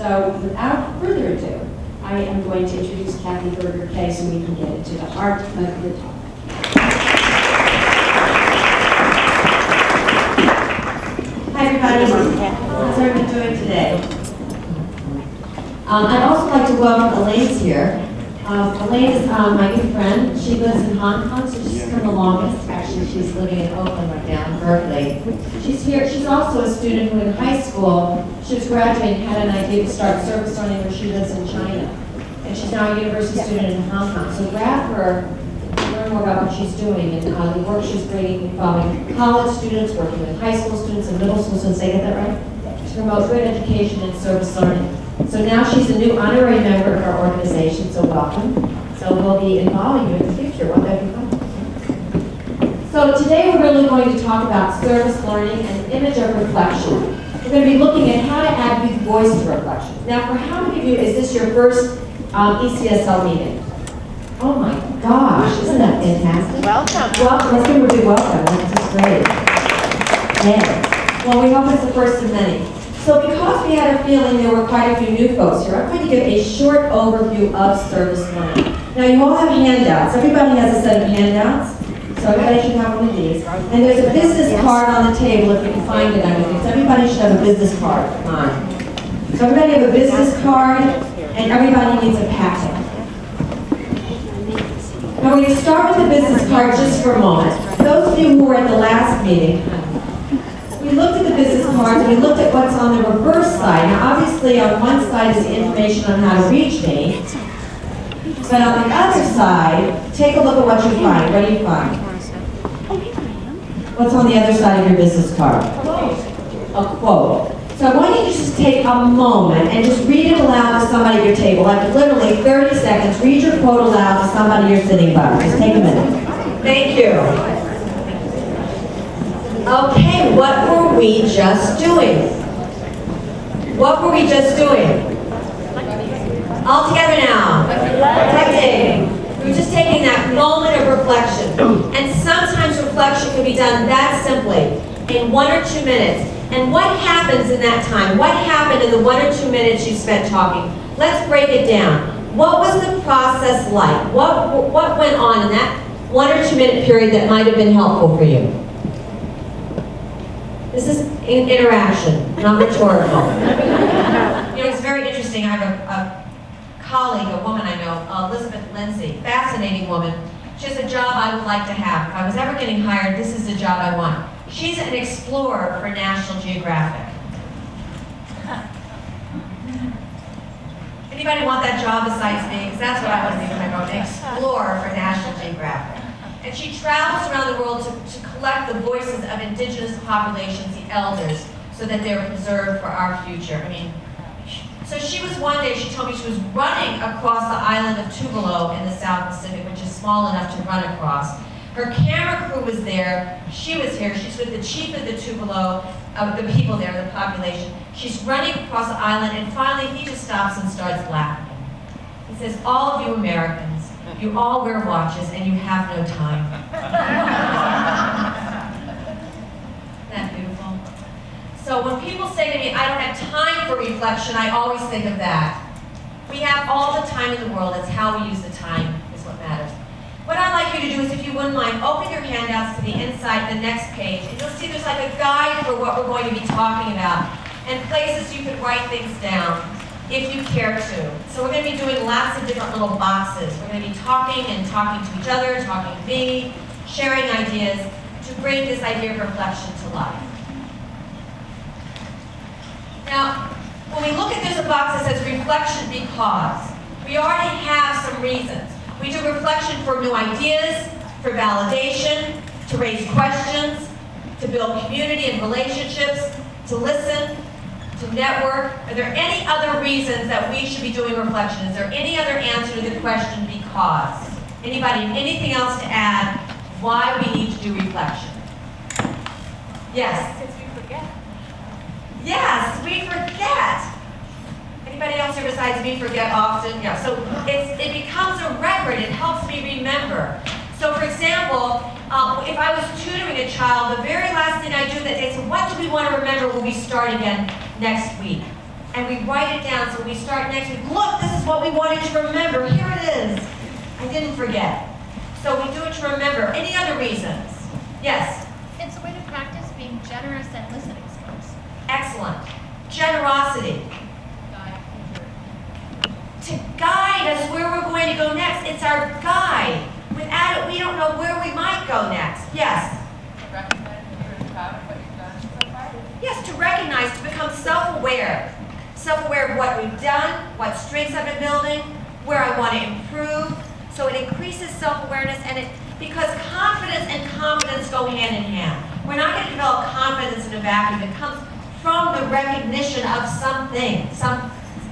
So without further ado, I am going to introduce Cathy Berger, Kaye, so we can get into the heart of the topic. Hi everybody, how's everyone doing today? I'd also like to welcome Elaine's here. Elaine is my good friend. She lives in Hong Kong, so she's come the longest. Actually, she's living in Oakwood right now, in Berkeley. She's here. She's also a student who in high school, she was graduating, had an idea to start service learning where she lives in China. And she's now a university student in Hong Kong. So grab her to learn more about what she's doing and the work she's bringing involving college students, working with high school students and middle school students. Did I get that right? To promote good education and service learning. So now she's a new honorary member of our organization, so welcome. So we'll be involving you in the future. Won't that be fun? So today we're really going to talk about service learning and the image of reflection. We're going to be looking at how to add youth voice to reflection. Now, for how many of you is this your first ECSL meeting? Oh my gosh, isn't that fantastic? Welcome. Welcome. Let's give a big welcome. That's just great. Yeah. Well, we hope it's the first of many. So because we had a feeling there were quite a few new folks here, I'm going to give a short overview of service learning. Now you all have handouts. Everybody has a set of handouts. So everybody should have one of these. And there's a business card on the table if you can find it underneath. So everybody should have a business card. Come on. So everybody have a business card and everybody needs a packet. Now we're going to start with the business card just for a moment. Those of you who were at the last meeting, we looked at the business cards and we looked at what's on the reverse side. Now obviously on one side is the information on how to reach me, but on the other side, take a look at what you find. What do you find? What's on the other side of your business card? A quote. So I want you to just take a moment and just read it aloud to somebody at your table. Like literally 30 seconds, read your quote aloud to somebody you're sitting by. Just take a minute. Thank you. Okay, what were we just doing? What were we just doing? All together now. Reflecting. We were just taking that moment of reflection. And sometimes reflection can be done that simply, in 1 or 2 minutes. And what happens in that time? What happened in the 1 or 2 minutes you spent talking? Let's break it down. What was the process like? What went on in that 1 or 2 minute period that might have been helpful for you? This is interaction, not rhetorical. You know, it's very interesting. I have a colleague, a woman I know, Elizabeth Lindsay, fascinating woman. She has a job I would like to have. If I was ever getting hired, this is the job I want. She's an explorer for National Geographic. Anybody want that job besides me? Because that's what I want to do when I go, an explorer for National Geographic. And she travels around the world to collect the voices of indigenous populations, the elders, so that they're preserved for our future. I mean, so she was one day, she told me she was running across the island of Tuvalu in the South Pacific, which is small enough to run across. Her camera crew was there, she was here, she's with the chief of the Tuvalu, the people there, the population. She's running across the island, and finally he just stops and starts laughing. He says, "All of you Americans, you all wear watches and you have no time." Isn't that beautiful? So when people say to me, "I don't have time for reflection," I always think of that. We have all the time in the world. It's how we use the time is what matters. What I'd like you to do is, if you wouldn't mind, open your handouts to the inside, the next page, and you'll see there's like a guide for what we're going to be talking about, and places you can write things down if you care to. So we're going to be doing lots of different little boxes. We're going to be talking and talking to each other, talking to me, sharing ideas to bring this idea of reflection to life. Now, when we look at this, a box that says reflection because, we already have some reasons. We do reflection for new ideas, for validation, to raise questions, to build community and relationships, to listen, to network. Are there any other reasons that we should be doing reflection? Is there any other answer to the question because? Anybody have anything else to add why we need to do reflection? Yes? Because we forget. Yes, we forget. Anybody else here besides me forget often? Yeah, so it becomes a record. It helps me remember. So for example, if I was tutoring a child, the very last thing I do that day is, what do we want to remember when we start again next week? and we write it down, so we start next week, look, this is what we wanted to remember, here it is. I didn't forget. So we do it to remember. Any other reasons? Yes? It's a way to practice being generous and listening skills. Excellent. Generosity. To guide us where we're going to go next. It's our guide. Without it, we don't know where we might go next. Yes? To recognize that you're proud of what you've done so far. Yes, to recognize, to become self-aware. Self-aware of what we've done, what strengths I've been building, where I want to improve. So it increases self-awareness, and because confidence and competence go hand in hand. We're not going to develop confidence in a vacuum. It comes from the recognition of something,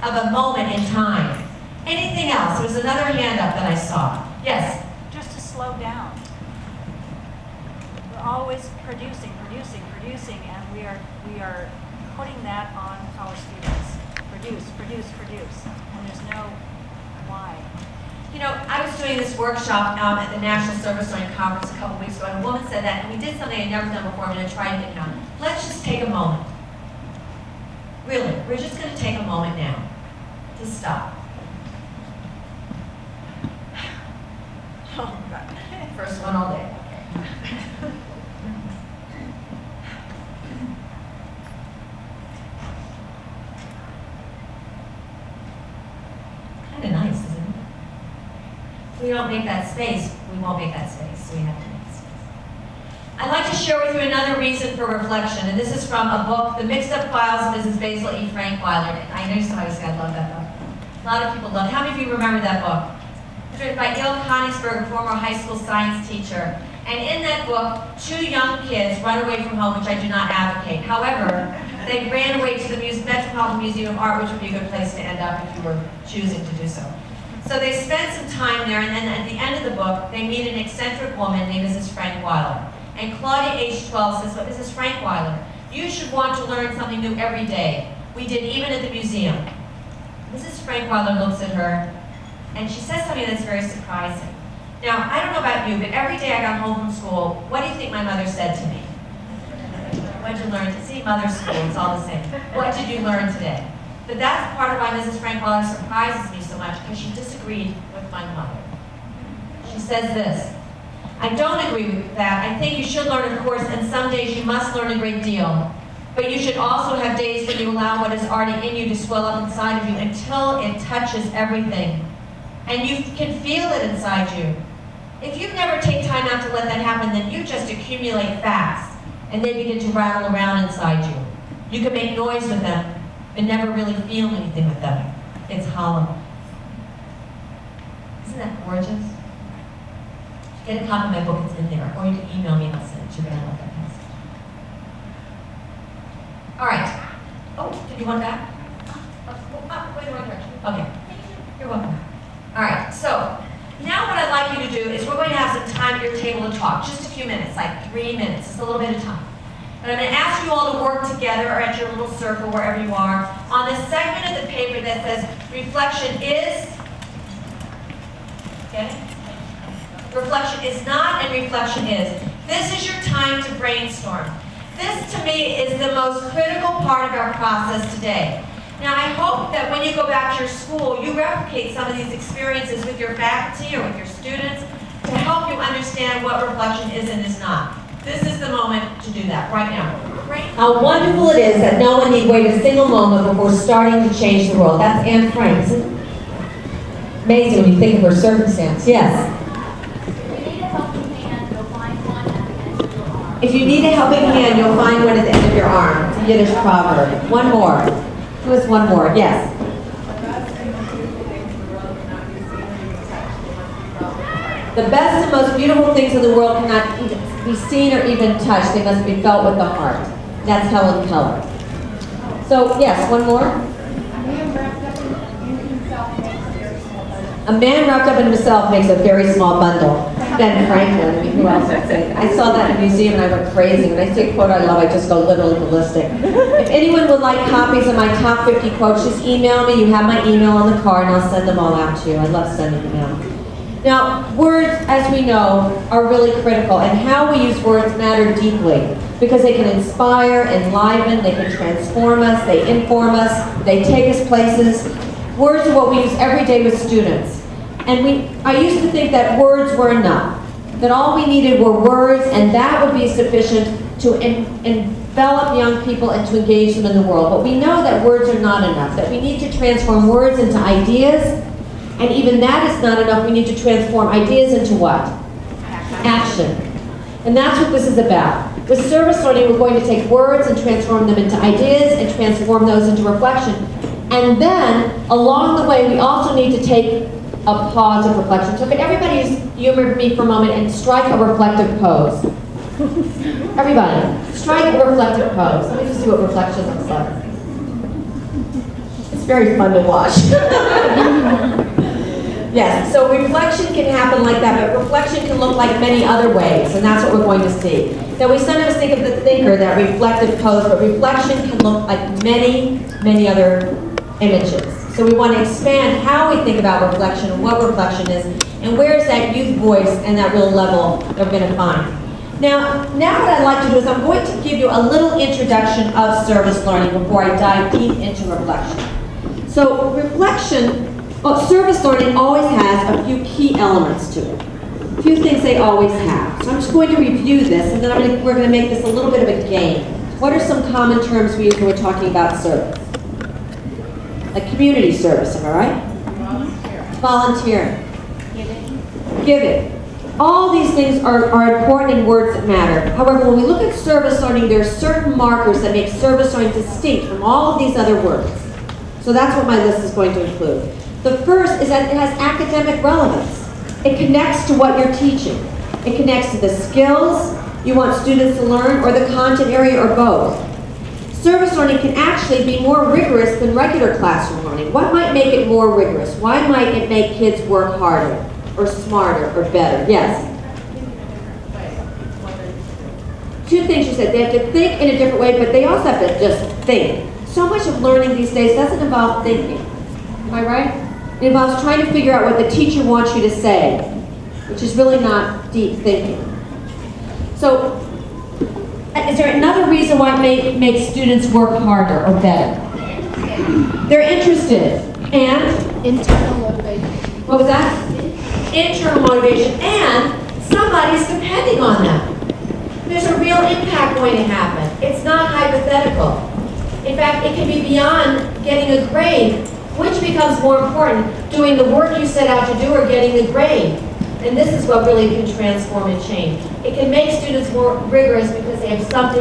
of a moment in time. Anything else? There was another hand up that I saw. Yes? Just to slow down. We're always producing, and we are putting that on our students. Produce, and there's no why. You know, I was doing this workshop at the National Service Learning Conference a couple weeks ago, and a woman said that, and we did something I'd never done before. I'm going to try to get down. Let's just take a moment. Really, we're just going to take a moment now to stop. Oh, God. First one all day. Kind of nice, isn't it? If we don't make that space, we won't make that space, so we have to make space. I'd like to share with you another reason for reflection, and this is from a book, The Mixed Up Files of Mrs. Basil E. Frankweiler. I know somebody's got to love that book. A lot of people love it. How many of you remember that book? It's written by Il Konigsberg, a former high school science teacher. And in that book, 2 young kids run away from home, which I do not advocate. However, they ran away to the Metropolitan Museum of Art, which would be a good place to end up if you were choosing to do so. So they spent some time there, and then at the end of the book, they meet an eccentric woman named Mrs. Frankweiler. And Claudia, age 12, says, "But Mrs. Frankweiler, you should want to learn something new every day. We did even at the museum." Mrs. Frankweiler looks at her, and she says something that's very surprising. Now, I don't know about you, but every day I got home from school, what do you think my mother said to me? What did you learn? See, mother's school, it's all the same. What did you learn today? But that's part of why Mrs. Frankweiler surprises me so much, because she disagreed with my mother. She says this, "I don't agree with that. I think you should learn, of course, and some days you must learn a great deal. But you should also have days when you allow what is already in you to swell up inside of you until it touches everything. And you can feel it inside you. If you never take time out to let that happen, then you just accumulate facts, and they begin to rattle around inside you. You can make noise with them, but never really feel anything with them. It's hollow." Isn't that gorgeous? Get a copy of my book, it's in there, or you can email me and I'll send it to you. You're gonna love that passage. All right. Oh, did you want that? Wait, the wrong direction. Okay. You're welcome. All right, so now what I'd like you to do is we're going to have some time at your table to talk, just a few minutes, like 3 minutes, just a little bit of time. And I'm going to ask you all to work together or at your little circle, wherever you are, on the segment of the paper that says reflection is, okay? Reflection is not and reflection is. This is your time to brainstorm. This, to me, is the most critical part of our process today. Now, I hope that when you go back to your school, you replicate some of these experiences with your faculty or with your students to help you understand what reflection is and is not. This is the moment to do that, right now. How wonderful it is that no one need wait a single moment before starting to change the world. That's Anne Frank, isn't it? Amazing when you think of her circumstance. Yes? If you need a helping hand, you'll find one at the end of your arm. It's a Yiddish proverb. One more. Who has one more? Yes. The best and most beautiful things in the world cannot be seen or even touched. They must be felt with the heart. That's Helen Keller. So, yes, one more. A man wrapped up in himself makes a very small bundle. Ben Franklin, I mean, who else would say that? I saw that in a museum and I went crazy. When I see a quote I love, I just go literally ballistic. If anyone would like copies of my top 50 quotes, just email me. You have my email on the card and I'll send them all out to you. I love sending them out. Now, words, as we know, are really critical, and how we use words matter deeply because they can inspire, enliven, they can transform us, they inform us, they take us places. Words are what we use every day with students. And I used to think that words were enough, that all we needed were words and that would be sufficient to envelop young people and to engage them in the world. But we know that words are not enough, that we need to transform words into ideas. And even that is not enough. We need to transform ideas into what? Action. And that's what this is about. With service learning, we're going to take words and transform them into ideas and transform those into reflection. And then, along the way, we also need to take a pause of reflection. So could everybody just humor me for a moment and strike a reflective pose? Everybody, strike a reflective pose. Let me just see what reflection looks like. It's very fun to watch. Yes, so reflection can happen like that, but reflection can look like many other ways, and that's what we're going to see. Now, we sometimes think of the thinker, that reflective pose, but reflection can look like many, many other images. So we want to expand how we think about reflection and what reflection is, and where's that youth voice and that real level that we're going to find. Now what I'd like to do is I'm going to give you a little introduction of service learning before I dive deep into reflection. So service learning always has a few key elements to it. A few things they always have. So I'm just going to review this, and then we're going to make this a little bit of a game. What are some common terms we use when we're talking about service? Like community service, am I right? Volunteering. Giving. All these things are important in words that matter. However, when we look at service learning, there are certain markers that make service learning distinct from all of these other words. So that's what my list is going to include. The first is that it has academic relevance. It connects to what you're teaching. It connects to the skills you want students to learn or the content area or both. Service learning can actually be more rigorous than regular classroom learning. What might make it more rigorous? Why might it make kids work harder or smarter or better? Yes? Two things you said. They have to think in a different way, but they also have to just think. So much of learning these days doesn't involve thinking. Am I right? It involves trying to figure out what the teacher wants you to say, which is really not deep thinking. So, is there another reason why it makes students work harder or better? They're interested. And? Internal motivation. What was that? Internal motivation. And somebody's depending on them. There's a real impact going to happen. It's not hypothetical. In fact, it can be beyond getting a grade. Which becomes more important, doing the work you set out to do or getting the grade? And this is what really can transform and change. It can make students more rigorous because they have something